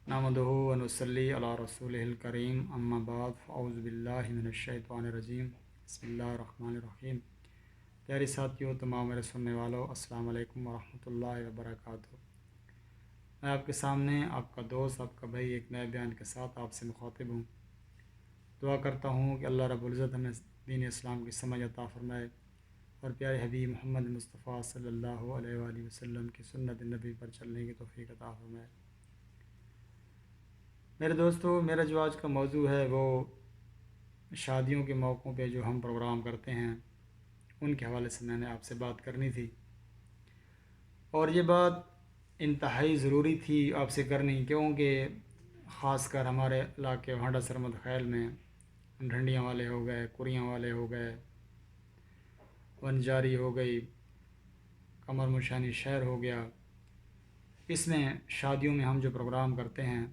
नहमदुहु व नुसल्ली अला रसूलिहिल करीम अम्मा बाद फ़अऊज़ु बिल्लाहि मिनश शैतानिर रजीम बिस्मिल्लाहिर रहमानिर रहीम। प्यारे साथियों, तमाम मेरे सुनने वालों, अस्सलाम वालेकुम व रहमतुल्लाहि व बरकातुहू। मैं आपके सामने आपका दोस्त, आपका भाई एक नए बयान के साथ आपसे मुखातिब हूँ। दुआ करता हूँ कि अल्लाह रब्बुल इज़्ज़त हमें दीन इस्लाम की समझ अता फ़रमाए और प्यारे हबीब मोहम्मद मुस्तफ़ा सल्लल्लाहु अलैहि वसल्लम की सुन्नत नबी पर चलने की तौफ़ीक़ अता फ़रमाए। मेरे दोस्तों, मेरा जो आज का मौजू है वो शादियों के मौक़ों पे जो हम प्रोग्राम करते हैं उनके हवाले से मैंने आपसे बात करनी थी। और ये बात इंतहाई ज़रूरी थी आपसे करनी, क्योंकि ख़ासकर हमारे इलाके हांडा सरमद खैल में ढंडियाँ वाले हो गए, कुरियाँ वाले हो गए, वनजारी हो गई, कमर मुशानी शहर हो गया। इसमें शादियों में हम जो प्रोग्राम करते हैं,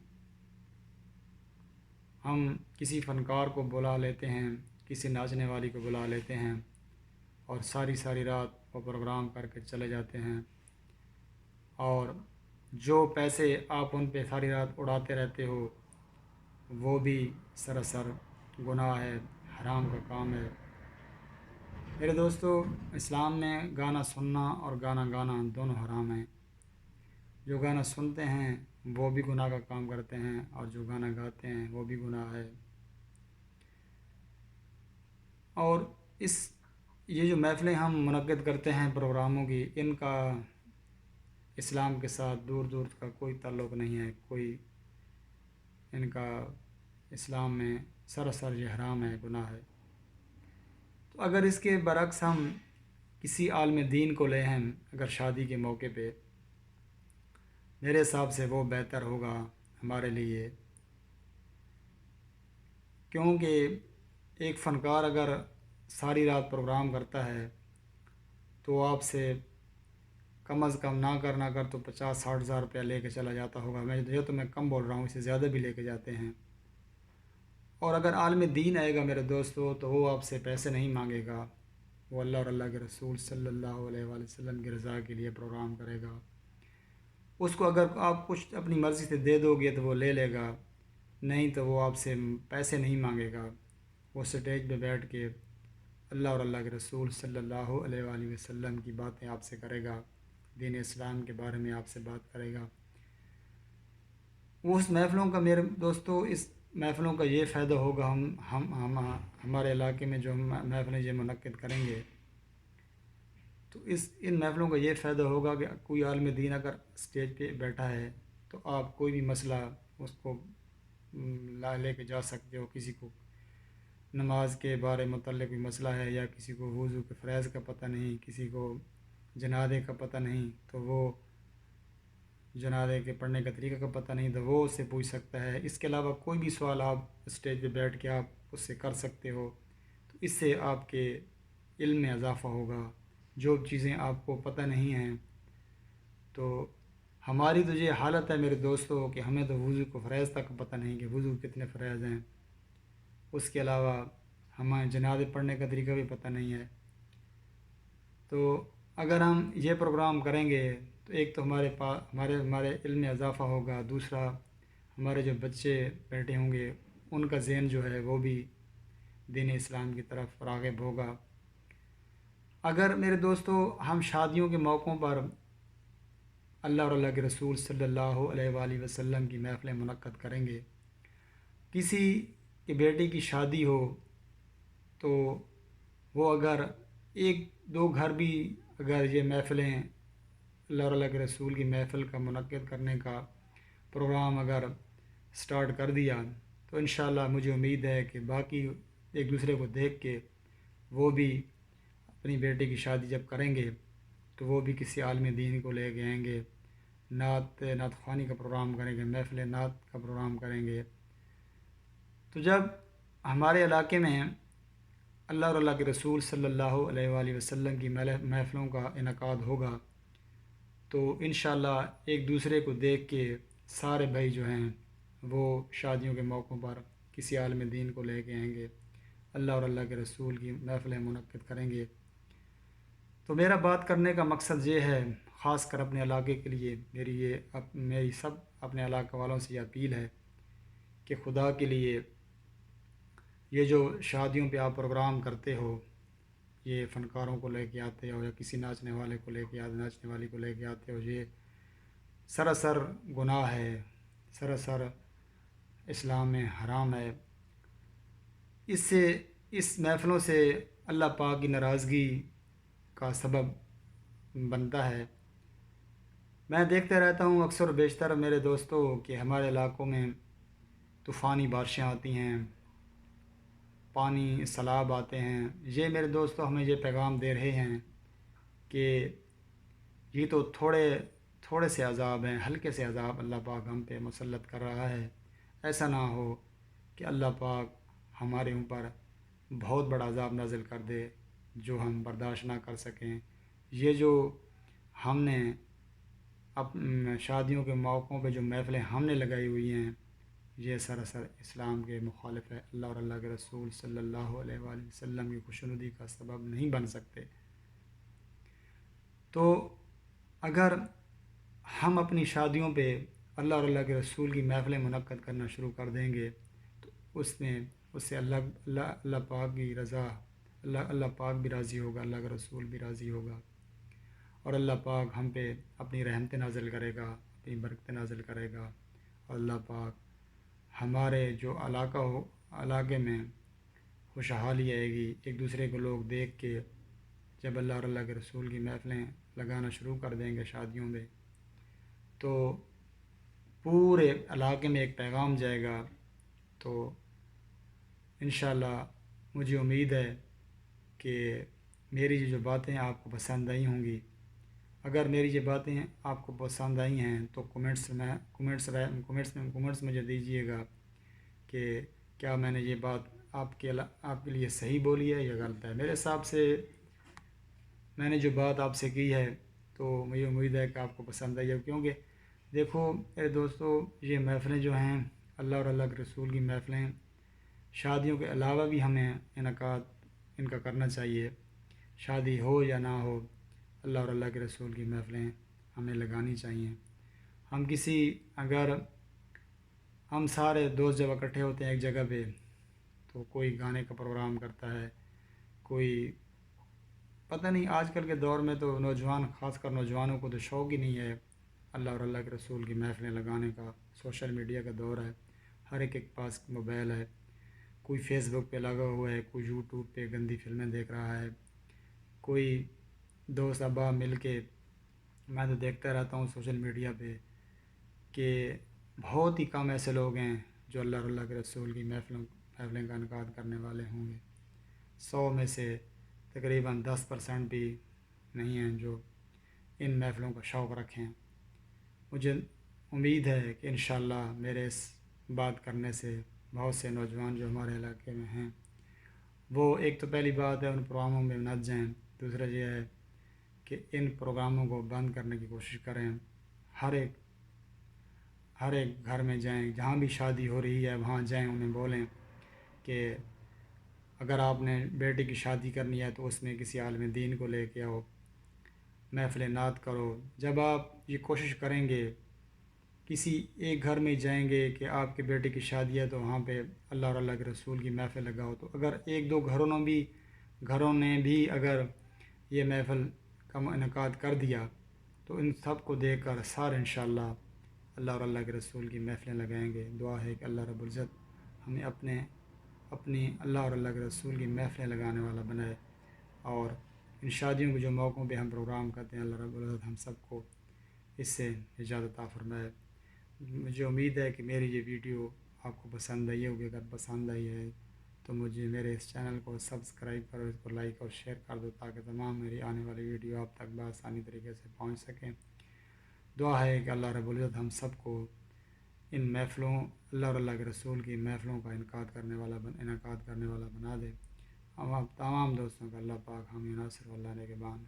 हम किसी फ़नकार को बुला लेते हैं, किसी नाचने वाली को बुला लेते हैं और सारी सारी रात वो प्रोग्राम करके चले जाते हैं। और जो पैसे आप उन पे सारी रात उड़ाते रहते हो वो भी सरासर गुनाह है, हराम का काम है। मेरे दोस्तों, इस्लाम में गाना सुनना और गाना गाना दोनों हराम हैं। जो गाना सुनते हैं वो भी गुनाह का काम करते हैं और जो गाना गाते हैं वो भी गुनाह है। और ये जो महफ़िलें हम मुनक्किद करते हैं प्रोग्रामों की, इनका इस्लाम के साथ दूर दूर का कोई ताल्लुक़ नहीं है। कोई इनका इस्लाम में सरासर ये हराम है, गुनाह है। तो अगर इसके बरक्स हम किसी आलिम दीन को ले हम अगर शादी के मौके पे, मेरे हिसाब से वो बेहतर होगा हमारे लिए। क्योंकि एक फ़नकार अगर सारी रात प्रोग्राम करता है तो आपसे कम अज़ कम ना कर तो 50-60 हज़ार रुपया लेके चला जाता होगा। मैं कम बोल रहा हूँ, इससे ज़्यादा भी लेके जाते हैं। और अगर आलिम दीन आएगा मेरे दोस्तों तो वो आपसे पैसे नहीं मांगेगा, वो अल्लाह और अल्लाह के रसूल सल्लल्लाहु अलैहि वसल्लम की रज़ा के लिए प्रोग्राम करेगा। उसको अगर आप कुछ अपनी मर्ज़ी से दे दोगे तो वो ले लेगा, नहीं तो वो आपसे पैसे नहीं मांगेगा। वो स्टेज पे बैठ के अल्लाह और अल्लाह के रसूल सल्लल्लाहु अलैहि वसल्लम की बातें आपसे करेगा, दीन इस्लाम के बारे में आपसे बात करेगा। उस महफ़िलों का मेरे दोस्तों, इस महफ़िलों का ये फ़ायदा होगा, हम हमारे इलाके में जो हम महफ़िलें ये मुनक्किद करेंगे तो इन महफ़िलों का ये फ़ायदा होगा कि कोई आलिम दीन अगर स्टेज पे बैठा है तो आप कोई भी मसला उसको ला लेके जा सकते हो। किसी को नमाज के बारे मतलब कोई मसला है, या किसी को वज़ू के फ़रज़ का पता नहीं, किसी को जनाज़े का पता नहीं, तो वो जनाज़े के पढ़ने का तरीक़ा का पता नहीं, तो वो उससे पूछ सकता है। इसके अलावा कोई भी सवाल आप स्टेज पे बैठ के आप उससे कर सकते हो। तो इससे आपके इल्म में इजाफ़ा होगा। जो चीज़ें आपको पता नहीं हैं, तो हमारी तो ये हालत है मेरे दोस्तों कि हमें तो वज़ू को फ़रज़ तक पता नहीं कि वज़ू कितने फ़रज़ हैं। उसके अलावा हमें जनाज़े पढ़ने का तरीका भी पता नहीं है। तो अगर हम ये प्रोग्राम करेंगे तो एक तो हमारे पास हमारे इल्म में इजाफ़ा होगा, दूसरा हमारे जो बच्चे बैठे होंगे उनका ज़हन जो है वो भी दीन इस्लाम की तरफ राग़िब होगा। अगर मेरे दोस्तों हम शादियों के मौक़ों पर अल्लाह और अल्लाह के रसूल सल्लल्लाहु अलैहि वसल्लम की महफ़िलें मुनक्किद करेंगे, किसी की बेटी की शादी हो तो वो अगर एक दो घर भी अगर ये महफ़िलें अल्लाह और अल्लाह के रसूल की महफ़िल का मुनक्किद करने का प्रोग्राम अगर स्टार्ट कर दिया तो इंशाअल्लाह मुझे उम्मीद है कि बाकी एक दूसरे को देख के वो भी अपनी बेटी की शादी जब करेंगे तो वो भी किसी आलिम दीन को ले आएंगे, नात ख़्वानी का प्रोग्राम करेंगे, महफ़िल नात का प्रोग्राम करेंगे। तो जब हमारे इलाके में अल्लाह और अल्लाह के रसूल सल्लल्लाहु अलैहि वसल्लम की महफ़िलों का इनकाद होगा तो इंशाअल्लाह एक दूसरे को देख के सारे भाई जो हैं वो शादियों के मौक़ों पर किसी आलिम दीन को लेके आएंगे, अल्लाह और अल्लाह के रसूल की महफ़िलें मुनक्किद करेंगे। तो मेरा बात करने का मकसद ये है, ख़ास कर अपने इलाके के लिए मेरी सब اپنے علاقہ والوں سے یہ اپیل ہے کہ خدا کے لیے یہ جو شادیوں پہ آپ پروگرام کرتے ہو، یہ فنکاروں کو لے کے آتے ہو یا کسی ناچنے والے کو لے کے ناچنے والی کو لے کے آتے ہو، یہ سراسر گناہ ہے، سراسر اسلام میں حرام ہے۔ اس سے اس محفلوں سے اللہ پاک کی ناراضگی کا سبب بنتا ہے۔ میں دیکھتے رہتا ہوں اکثر و بیشتر میرے دوستوں کہ ہمارے علاقوں میں طوفانی بارشیں آتی ہیں، پانی سیلاب آتے ہیں۔ یہ میرے دوستوں ہمیں یہ پیغام دے رہے ہیں کہ یہ تو تھوڑے سے عذاب ہیں، ہلکے سے عذاب اللہ پاک ہم پہ مسلط کر رہا ہے۔ ایسا نہ ہو کہ اللہ پاک ہمارے اوپر بہت بڑا عذاب نازل کر دے جو ہم برداشت نہ کر سکیں۔ یہ جو ہم نے شادیوں کے موقعوں پہ جو محفلیں ہم نے لگائی ہوئی ہیں، یہ سراسر اسلام کے مخالف ہے۔ اللہ اور اللہ کے رسول صلی اللہ علیہ وآلہ وسلم کی خوشنودی کا سبب نہیں بن سکتے۔ تو اگر ہم اپنی شادیوں پہ اللہ اور اللہ کے رسول کی محفلیں منعقد کرنا شروع کر دیں گے تو اس سے اللہ پاک کی رضا، اللہ پاک بھی راضی ہوگا، اللہ کا رسول بھی راضی ہوگا، اور اللہ پاک ہم پہ اپنی رحمتیں نازل کرے گا، اپنی برکتیں نازل کرے گا، اور اللہ پاک ہمارے جو علاقے میں خوشحالی آئے گی۔ ایک دوسرے کو لوگ دیکھ کے جب اللہ اور اللہ کے رسول کی محفلیں لگانا شروع کر دیں گے شادیوں میں، تو پورے علاقے میں ایک پیغام جائے گا۔ تو انشاءاللہ مجھے امید ہے کہ میری یہ جو باتیں آپ کو پسند آئی ہوں گی۔ اگر میری یہ باتیں آپ کو پسند آئی ہیں تو کمنٹس مجھے دیجیے گا کہ کیا میں نے یہ بات آپ کے لیے صحیح بولی ہے یا غلط ہے۔ میرے حساب سے میں نے جو بات آپ سے کی ہے تو مجھے امید ہے کہ آپ کو پسند آئی ہے، کیونکہ دیکھو میرے دوستو، یہ محفلیں جو ہیں اللہ اور اللہ کے رسول کی محفلیں، شادیوں کے علاوہ بھی ہمیں انعقاد ان کا کرنا چاہیے۔ شادی ہو یا نہ ہو، اللہ اور اللہ کے رسول کی محفلیں ہمیں لگانی چاہیے۔ اگر ہم سارے دوست جب اکٹھے ہوتے ہیں ایک جگہ پہ تو کوئی گانے کا پروگرام کرتا ہے، کوئی پتہ نہیں، آج کل کے دور میں تو خاص کر نوجوانوں کو تو شوق ہی نہیں ہے اللہ اور اللہ کے رسول کی محفلیں لگانے کا۔ سوشل میڈیا کا دور ہے، ہر ایک کے پاس موبائل ہے، کوئی فیس بک پہ لگا ہوا ہے، کوئی یوٹیوب پہ گندی فلمیں دیکھ رہا ہے، کوئی دوست احباب مل کے، میں تو دیکھتا رہتا ہوں سوشل میڈیا پہ کہ بہت ہی کم ایسے لوگ ہیں جو اللہ اور اللہ کے رسول کی محفلیں کا انعقاد کرنے والے ہوں گے۔ 100 میں سے تقریباً 10% بھی نہیں ہیں جو ان محفلوں کا شوق رکھیں۔ مجھے امید ہے کہ انشاءاللہ میرے اس بات کرنے سے بہت سے نوجوان جو ہمارے علاقے میں ہیں وہ، ایک تو پہلی بات ہے، ان پروگراموں میں نہ جائیں، دوسرا یہ ہے کہ ان پروگراموں کو بند کرنے کی کوشش کریں۔ ہر ایک گھر میں جائیں، جہاں بھی شادی ہو رہی ہے وہاں جائیں، انہیں بولیں کہ اگر آپ نے بیٹے کی شادی کرنی ہے تو اس میں کسی عالم دین کو لے کے آؤ، محفل نعت کرو۔ جب آپ یہ کوشش کریں گے، کسی ایک گھر میں جائیں گے کہ آپ کے بیٹے کی شادی ہے تو وہاں پہ اللہ اور اللہ کے رسول کی محفل لگاؤ، تو اگر ایک دو گھروں نے بھی اگر یہ محفل کا انعقاد کر دیا تو ان سب کو دیکھ کر سارے انشاءاللہ اللہ اور اللہ کے رسول کی محفلیں لگائیں گے۔ دعا ہے کہ اللہ رب العزت ہمیں اپنی اللہ اور اللہ کے رسول کی محفلیں لگانے والا بنائے، اور ان شادیوں کے جو موقعوں پہ ہم پروگرام کرتے ہیں اللہ رب العزت ہم سب کو اس سے نجات عطا فرمائے۔ مجھے امید ہے کہ میری یہ ویڈیو آپ کو پسند آئی ہوگی۔ اگر پسند آئی ہے تو مجھے میرے اس چینل کو سبسکرائب کرو، اس کو لائک اور شیئر کر دو تاکہ تمام میری آنے والی ویڈیو آپ تک بآسانی طریقے سے پہنچ سکیں۔ دعا ہے کہ اللہ رب العزت ہم سب کو ان محفلوں، اللہ اور اللہ کے رسول کی محفلوں کا انعقاد کرنے والا بنا دے۔ ہم آپ تمام دوستوں کا اللہ پاک حامی ناصر اللہ نگہبان۔